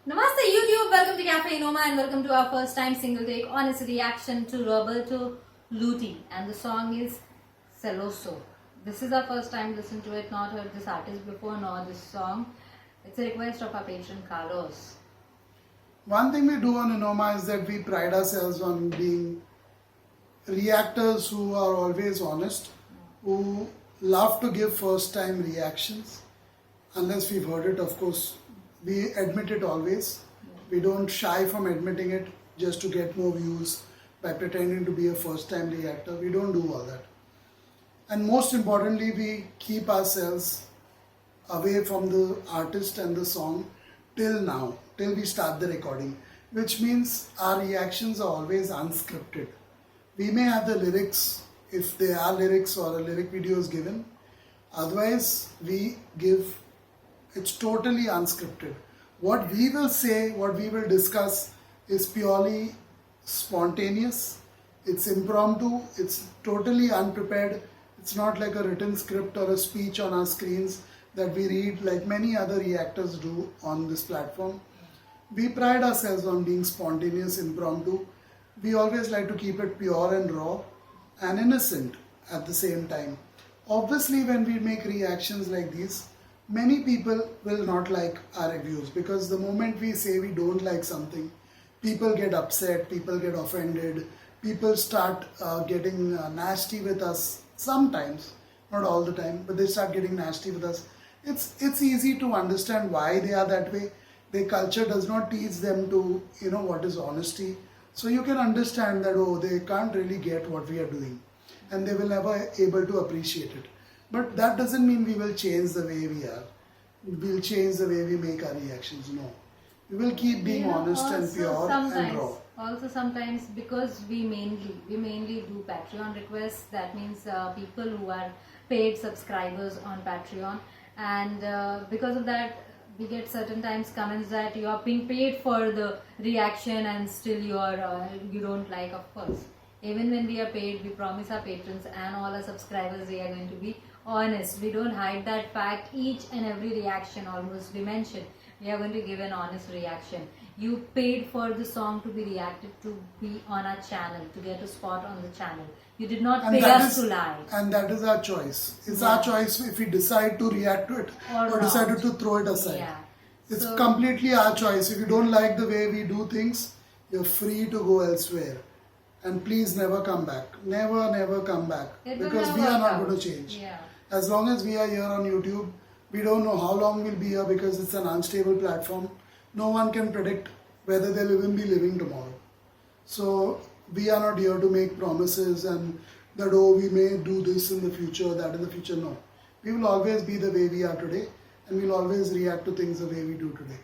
Namaste YouTube, welcome to Cafe Noma and welcome to our first time single take honest reaction to Roberto Luti, and the song is Celoso. This is our first time listen to it, not heard this artist before nor this song. It's a request of our patron Carlos. One thing we do on Enoma is that we pride ourselves on being reactors who are always honest, who love to give first time reactions. Unless we've heard it, of course, we admit it always. We don't shy from admitting it just to get more views by pretending to be a first time reactor. We don't do all that. And most importantly, we keep ourselves away from the artist and the song till now, till we start the recording, which means our reactions are always unscripted. We may have the lyrics if there are lyrics or a lyric video is given. Otherwise, it's totally unscripted. What we will say, what we will discuss is purely spontaneous. It's impromptu. It's totally unprepared. It's not like a written script or a speech on our screens that we read like many other reactors do on this platform. We pride ourselves on being spontaneous, impromptu. We always like to keep it pure and raw and innocent at the same time. Obviously, when we make reactions like these, many people will not like our reviews, because the moment we say we don't like something, people get upset, people get offended, people start getting nasty with us sometimes, not all the time, but they start getting nasty with us. It's easy to understand why they are that way. Their culture does not teach them to, what is honesty. So you can understand that, they can't really get what we are doing and they will never able to appreciate it. But that doesn't mean we will change the way we are. We'll change the way we make our reactions. No. We will keep being honest and pure and raw. Also sometimes, because we mainly do Patreon requests, that means people who are paid subscribers on Patreon, and because of that we get certain times comments that you are being paid for the reaction and still you don't like. Of course, even when we are paid, we promise our patrons and all our subscribers we are going to be honest. We don't hide that fact. Each and every reaction almost we mention, we are going to give an honest reaction. You paid for the song to be reacted, to be on our channel, to get a spot on the channel. You did not pay us to lie. And that is our choice. It's our choice if we decide to react to it or decided to throw it aside. Yeah. It's completely our choice. If you don't like the way we do things, you're free to go elsewhere. And please never come back. Never come back. Because we are not going to change. Yeah. As long as we are here on YouTube, we don't know how long we'll be here because it's an unstable platform. No one can predict whether they'll even be living tomorrow. So we are not here to make promises and that, we may do this in the future, that in the future. No. We will always be the way we are today, and we'll always react to things the way we do today.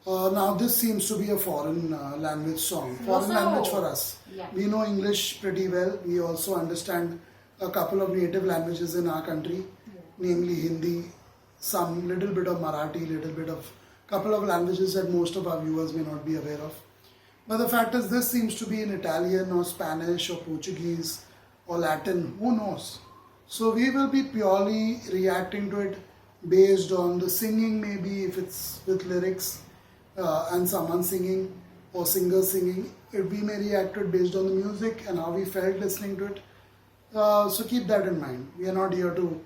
Now this seems to be a foreign language song. Foreign language for us. Yeah. We know English pretty well. We also understand a couple of native languages in our country, namely Hindi, some little bit of Marathi, little bit of couple of languages that most of our viewers may not be aware of. But the fact is, this seems to be in Italian or Spanish or Portuguese or Latin, who knows. So we will be purely reacting to it based on the singing, maybe if it's with lyrics and someone singing or singer singing. We may react to it based on the music and how we felt listening to it. So keep that in mind. We are not here to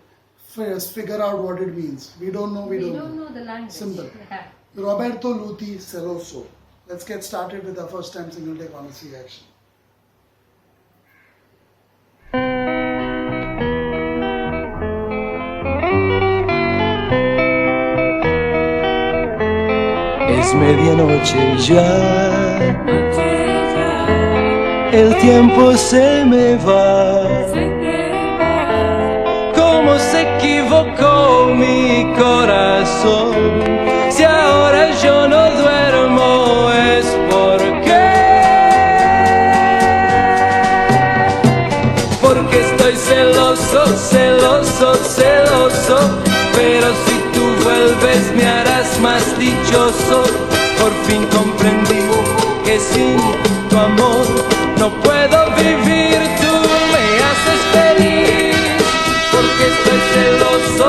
figure out what it means. We don't know. We don't know the language. Simple. Yeah. Roberto Luti, Celoso. Let's get started with our first time single take honest reaction. Es medianoche ya, el tiempo se me va. ¿Cómo se equivocó mi corazón? Si ahora yo no duermo es porque estoy celoso, pero si tú vuelves me harás más dichoso. Por fin comprendí que sin tu amor no puedo vivir, tú me haces feliz, porque estoy celoso,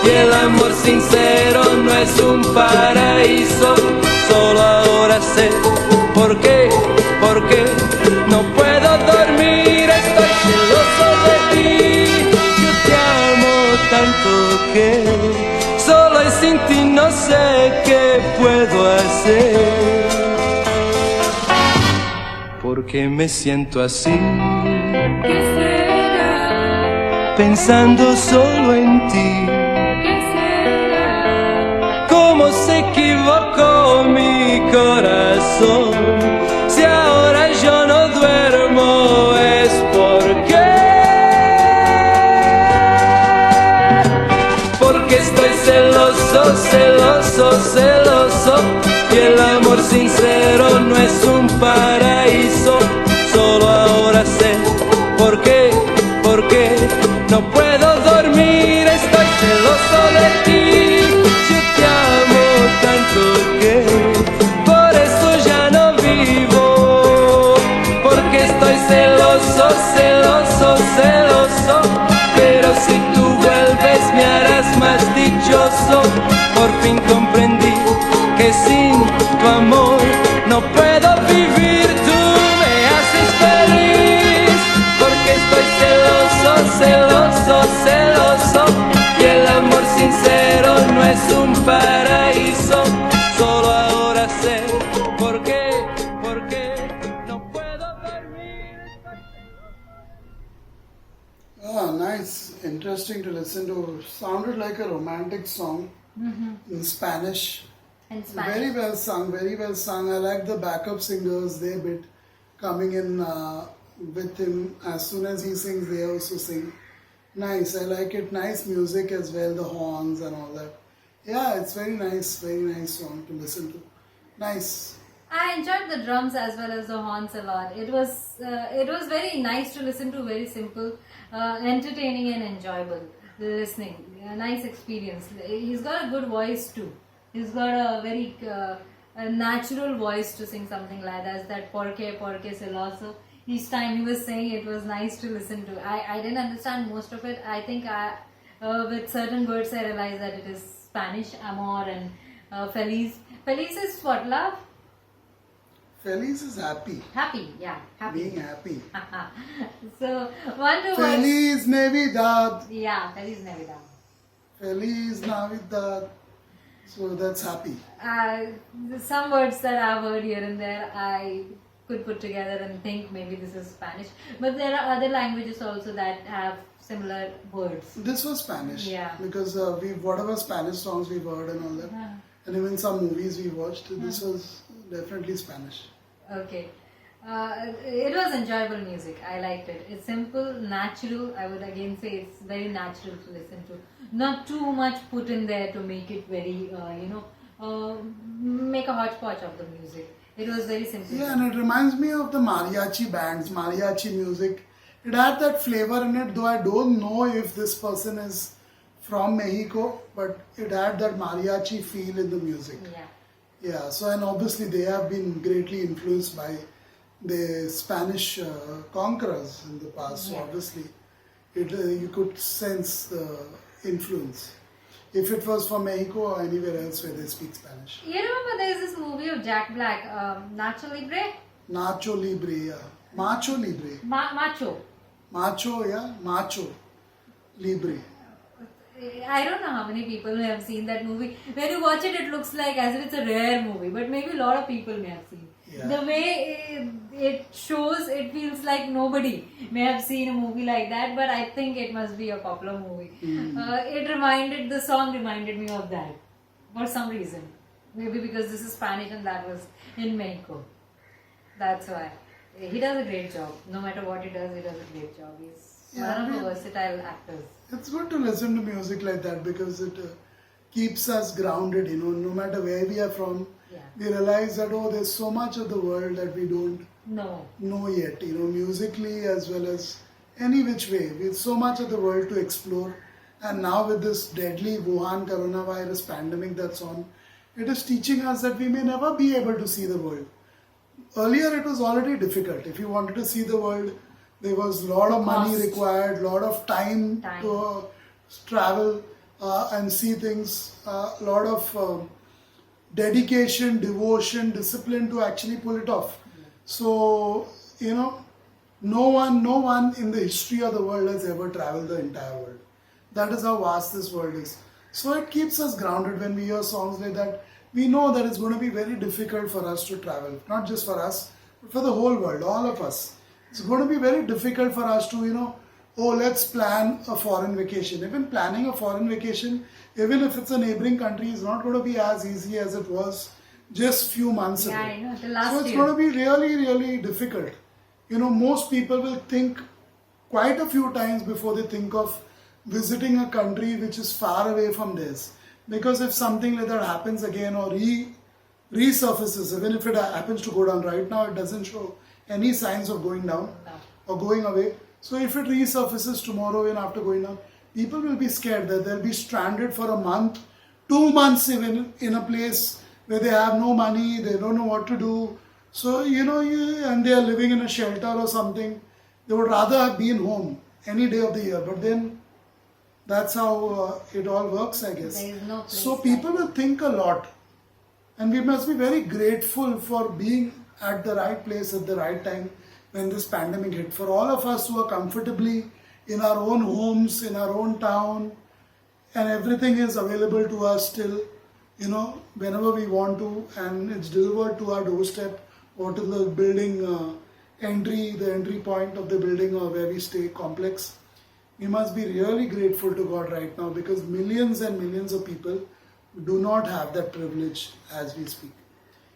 y el amor sincero no es es un paraíso. Solo ahora sé por qué no puedo dormir. Estoy celoso de ti, yo te amo tanto que solo y sin ti no sé qué puedo hacer. Porque me siento así, ¿Qué será? pensando solo en ti. ¿Qué será? ¿Cómo se equivocó mi corazón? Si ahora yo no duermo es porque estoy celoso, celoso, celoso. Y el amor sincero no es un paraíso. Solo ahora sé por qué no puedo dormir. Estoy celoso de ti, yo te amo tanto que por eso ya no vivo. Porque estoy celoso, celoso, celoso. Pero si tú vuelves me harás más dichoso. Por fin comprendí que sin tu amor no puedo vivir. Tú me haces feliz porque estoy celoso, celoso, celoso. Y el amor sincero no es un paraíso. Solo ahora sé por qué no puedo dormir. Ah, nice. Interesting to listen to. Sounded like a romantic song in Spanish. In Spanish. Very well sung, very well sung. I like the backup singers, they bit coming in with him. As soon as he sings, they also sing. Nice, I like it. Nice music as well, the horns and all that. Yeah, it's very nice song to listen to. Nice. I enjoyed the drums as well as the horns a lot. It was very nice to listen to. Very simple, entertaining and enjoyable listening. A nice experience. He's got a good voice too. He's got a very a natural voice to sing something like that. That porque celoso. Each time he was saying, it was nice to listen to. I didn't understand most of it. I think with certain words I realized that it is Spanish, amor and feliz. Feliz is what, love? Feliz is happy. Happy, yeah, happy. Being happy. So, one, two words. Feliz Navidad. Yeah, Feliz Navidad. Feliz Navidad. So that's happy. Some words that I've heard here and there, I could put together and think maybe this is Spanish. But there are other languages also that have similar words. This was Spanish. Yeah. Because whatever Spanish songs we've heard and all that, and even some movies we watched, this was definitely Spanish. Okay. It was enjoyable music. I liked it. It's simple, natural. I would again say it's very natural to listen to. Not too much put in there to make it very, make a hodgepodge of the music. It was very simple. Yeah, and it reminds me of the mariachi bands, mariachi music. It had that flavor in it, though I don't know if this person is from Mexico, but it had that mariachi feel in the music. Yeah. Yeah, so and obviously they have been greatly influenced by the Spanish conquerors in the past. So Yeah. obviously, you could sense the influence. If it was from Mexico or anywhere else where they speak Spanish. You remember there's this movie of Jack Black, Nacho Libre? Nacho Libre, yeah. Macho Libre. Macho. Macho, yeah. Macho Libre. I don't know how many people may have seen that movie. When you watch it, it looks like as if it's a rare movie, but maybe a lot of people may have seen. Yeah. The way it shows, it feels like nobody may have seen a movie like that, but I think it must be a popular movie. The song reminded me of that for some reason. Maybe because this is Spanish and that was in Mexico. That's why. He does a great job. No matter what he does a great job. He's one of the versatile actors. It's good to listen to music like that because it keeps us grounded, no matter where we are from. Yeah. We realize that, there's so much of the world that we don't No. know yet, musically as well as any which way. With so much of the world to explore. And now with this deadly Wuhan coronavirus pandemic that's on, it is teaching us that we may never be able to see the world. Earlier it was already difficult. If you wanted to see the world, there was a lot of money Cost. required, lot of time to travel. and see things, a lot of dedication, devotion, discipline to actually pull it off. So, you know, no one in the history of the world has ever traveled the entire world. That is how vast this world is. So it keeps us grounded when we hear songs like that. We know that it's going to be very difficult for us to travel, not just for us, but for the whole world, all of us. It's going to be very difficult for us to, you know, oh, let's plan a foreign vacation. Even planning a foreign vacation, even if it's a neighboring country, is not going to be as easy as it was just few months ago. Yeah, I know, the last So it's year. going to be really, really difficult. You know, most people will think quite a few times before they think of visiting a country which is far away from theirs. Because if something like that happens again or resurfaces, even if it happens to go down right now, it doesn't show any signs of going down or going away. So if it resurfaces tomorrow and after going down, people will be scared that they'll be stranded for a month, 2 months even in a place where they have no money, they don't know what to do. So, you know, and they are living in a shelter or something. They would rather have been home any day of the year. But then that's how it all works, I guess. There is no place So like people will think a lot. And we must be very grateful for being at the right place at the right time when this pandemic hit. For all of us who are comfortably in our own homes, in our own town, and everything is available to us still, you know, whenever we want to, and it's delivered to our doorstep or to the building the entry point of the building or where we stay complex. We must be really grateful to God right now because millions and millions of people do not have that privilege as we speak.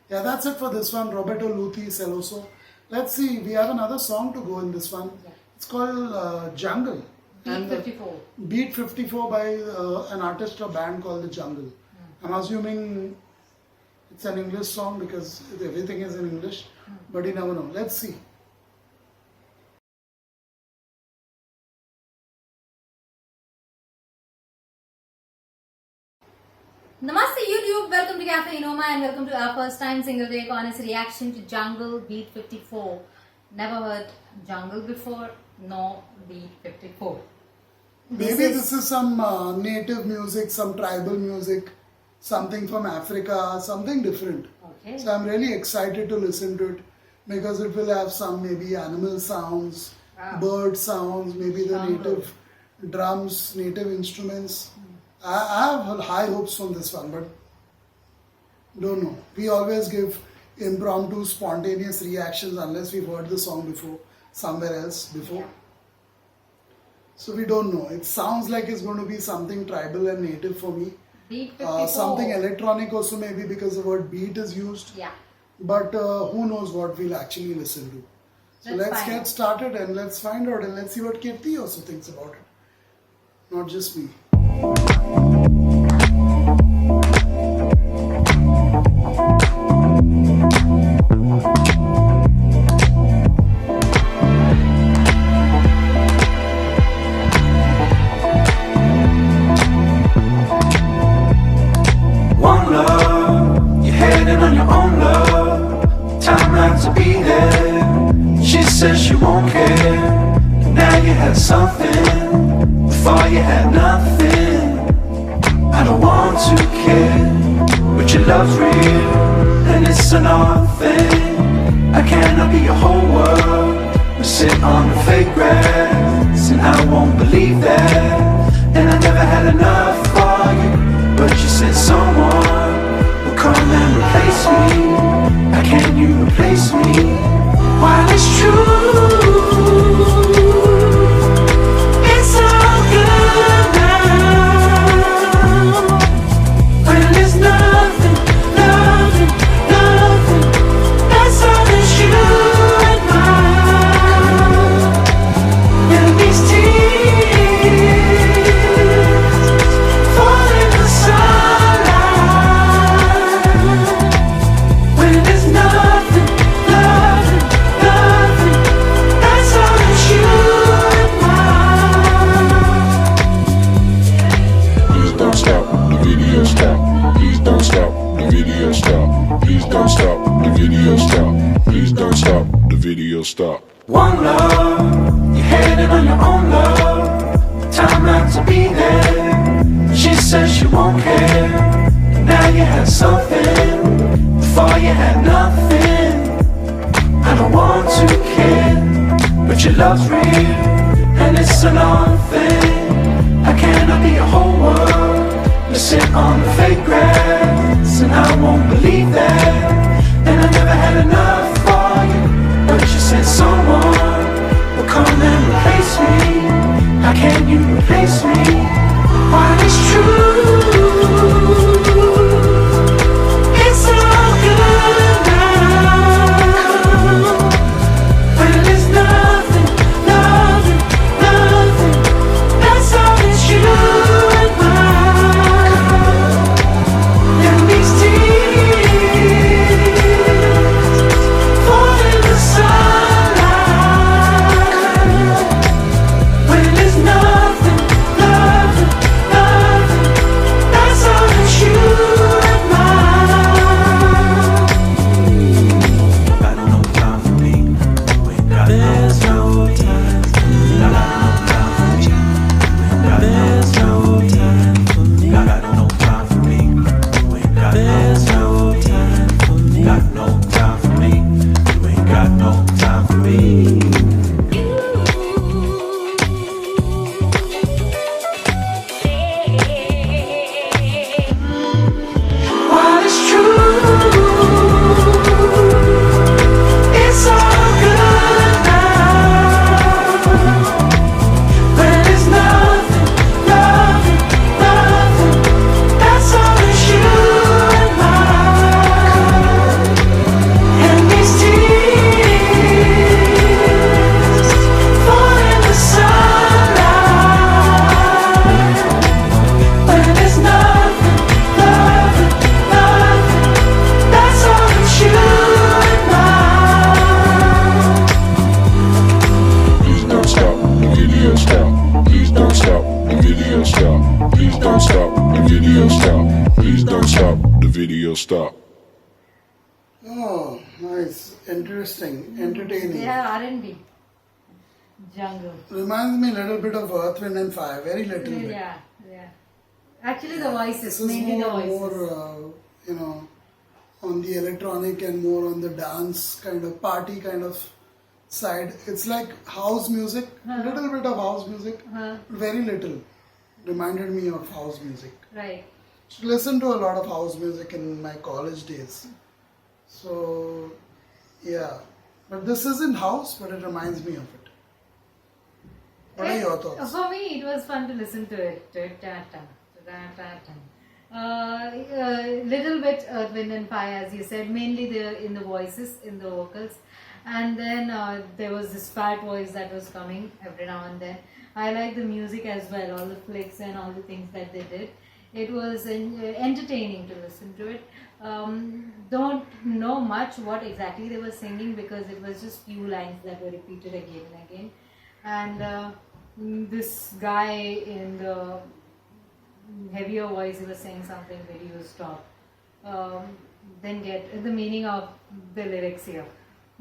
Yeah, that's it for this one. Roberto Luthi, Celoso. Let's see, we have another song to go in this one. Yeah. It's called Jungle. Beat 54. Beat 54 by an artist or band called The Jungle. I'm assuming it's an English song because everything is in English, but you never know. Let's see. Namaste YouTube, welcome to Cafe Inoma and welcome to our first time single take honest reaction to Jungle Beat 54. Never heard Jungle before, no Beat 54. Maybe this is some native music, some tribal music, something from Africa, something different. Okay. So I'm really excited to listen to it because it will have some maybe animal sounds, Wow. bird sounds, maybe the Jungle. native drums, native instruments. I have high hopes from this one, but don't know. We always give impromptu, spontaneous reactions unless we've heard the song before, somewhere else before. Yeah. So we don't know. It sounds like it's going to be something tribal and native for me. Beat 54. Something electronic also maybe because the word beat is used. Yeah. But who knows what we'll actually listen to. So Let's let's find get out. started and let's find out and let's see what Kirti also thinks about it. Not just me. One love, you're heading on your own love. Time not to be there. She says she won't care. And now you had something. Before you had nothing. I don't want to care, but your love's real, and it's an odd thing. I cannot be your whole world. We sit on the fake grass, and I won't believe that. And I never had enough for you, but you said someone will come and replace me. How can you replace me? While it's true, it's all good now. When there's nothing, nothing, nothing, that's all that you and mine. And these tears fall in the sunlight. When there's nothing, nothing, nothing, that's all that you and mine. Please don't stop the video stop. Please don't stop the video stop. Please don't stop the video stop. Please don't stop the video stop. One love, you're heading on your own love. Time not to be there. She says she won't care. And now you have something. Before you had nothing. I don't want to care, but your love's real, and it's another thing. How can I be a whole world to sit on the fake grass? And I won't believe that. And I never had enough for you, but you said someone will come and replace me. How can you replace me? While it's true, it's all good now. When there's nothing, nothing, nothing, that's all it's you and mine. And these tears fall in the sunlight. When there's nothing, nothing, nothing, that's all it's you and mine. Got no time for me. You ain't got no time for me. Got no time for me. Got no time for me. You ain't got no time for me. Got no time for me. You ain't got no time for me. While it's true, it's all good now. When there's nothing, nothing, nothing, that's all it's you and mine. And these tears fall in the sunlight. When there's nothing, nothing, nothing, that's all it's you and mine. Please don't stop the video stop. Please don't stop the video stop. Please don't stop the video stop. Please don't stop the video stop. Oh, nice, interesting, entertaining. They are R&B. Jungle. Reminds me a little bit of Earth, Wind and Fire, very little bit. Yeah, yeah. Actually, the voices, This is mainly the more, voices. on the electronic and more on the dance kind of party kind of side. It's like house music, a little bit of house music, very little. Reminded me of house music. Right. Listened to a lot of house music in my college days. So, yeah. But this isn't house, but it reminds me of it. What are your thoughts? For me, it was fun to listen to it. Little bit Earth, Wind and Fire, as you said, mainly in the voices, in the vocals. And then there was this fat voice that was coming every now and then. I like the music as well, all the flicks and all the things that they did. It was entertaining to listen to it. Don't know much what exactly they were singing because it was just few lines that were repeated again and again. And this guy in the heavier voice, he was saying something very stop. Then get the meaning of the lyrics here.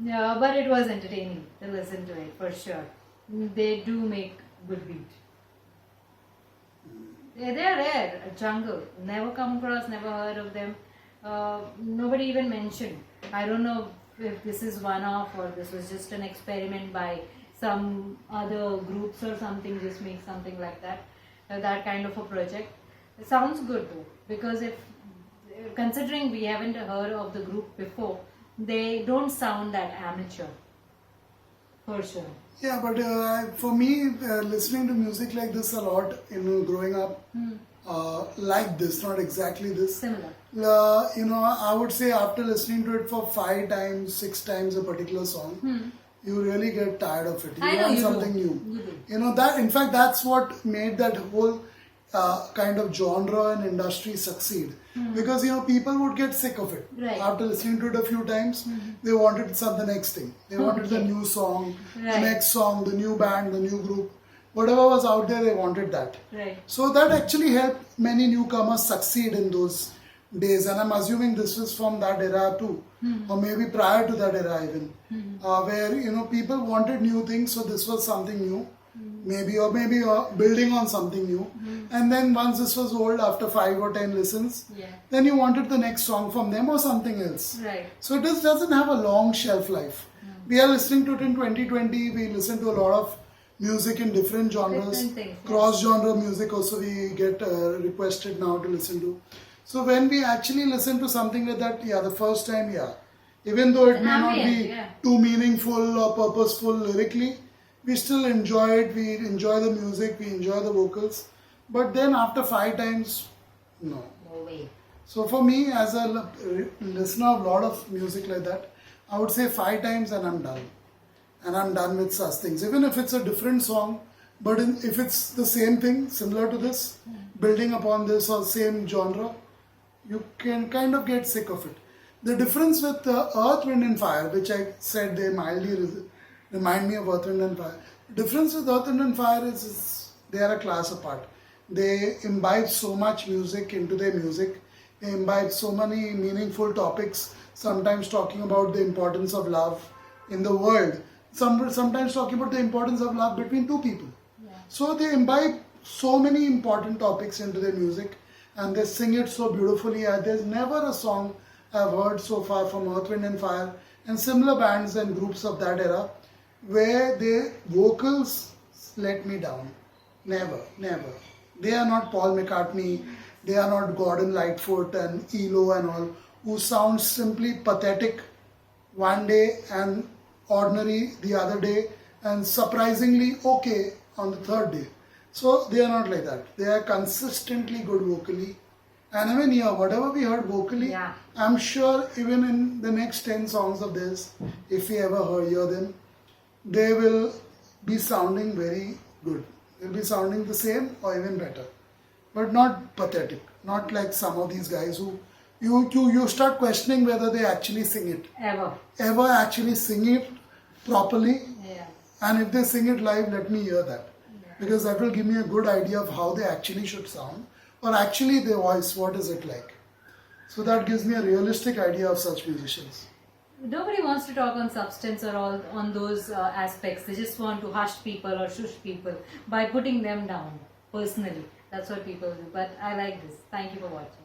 Yeah, but it was entertaining to listen to it for sure. They do make good beat. They're rare. Jungle. Never come across, never heard of them. Nobody even mentioned. I don't know if this is one-off or this was just an experiment by some other groups or something, just make something like that. That kind of a project. It sounds good though, because if considering we haven't heard of the group before, they don't sound that amateur. For sure. Yeah, but for me, listening to music like this a lot, growing up, like this, not exactly this. Similar. I would say after listening to it for 5 times, 6 times a particular song, you really get tired of it. You I know want you something do. new. You do. That in fact that's what made that whole kind of genre and industry succeed. Because people would get sick of it. Right. After listening to it a few times, they wanted the next thing. They wanted the new song, the Right. next song, the new band, the new group. Whatever was out there, they wanted that. Right. So that actually helped many newcomers succeed in those days, and I'm assuming this was from that era too, or maybe prior to that era even, where people wanted new things, so this was something new. maybe building on something new. And then once this was old, after 5 or 10 listens, Yeah. then you wanted the next song from them or something else. Right. So it just doesn't have a long shelf life. We are listening to it in 2020. We listen to a lot of music in different genres. Different things, yeah. Cross-genre music also we get requested now to listen to. So when we actually listen to something like that, the first time, even though it may not Ambient, be yeah. too meaningful or purposeful lyrically, we still enjoy it. We enjoy the music. We enjoy the vocals. But then after 5 times, no. No way. So for me, as a listener of a lot of music like that, I would say 5 times and I'm done. And I'm done with such things. Even if it's a different song, but if it's the same thing, similar to this, building upon this or same genre, you can kind of get sick of it. The difference with Earth, Wind and Fire, which I said they mildly remind me of Earth, Wind and Fire. The difference with Earth, Wind and Fire is they are a class apart. They imbibe so much music into their music. They imbibe so many meaningful topics, sometimes talking about the importance of love in the world, sometimes talking about the importance of love between two people. So they imbibe so many important topics into their music and they sing it so beautifully. There's never a song I've heard so far from Earth, Wind and Fire and similar bands and groups of that era where their vocals let me down. Never, never. They are not Paul McCartney, they are not Gordon Lightfoot and ELO and all, who sound simply pathetic one day and ordinary the other day and surprisingly okay on the third day. So they are not like that. They are consistently good vocally. And even here, whatever we heard vocally, Yeah. I'm sure even in the next 10 songs of theirs, if we ever hear them, they will be sounding very good. They'll be sounding the same or even better. But not pathetic. Not like some of these guys who you start questioning whether they actually sing it. Ever actually sing it properly. Yeah. And if they sing it live, let me hear that. Because that will give me a good idea of how they actually should sound. Or actually their voice, what is it like? So that gives me a realistic idea of such musicians. Nobody wants to talk on substance or all on those aspects. They just want to hush people or shush people by putting them down personally. That's what people do. But I like this. Thank you for watching.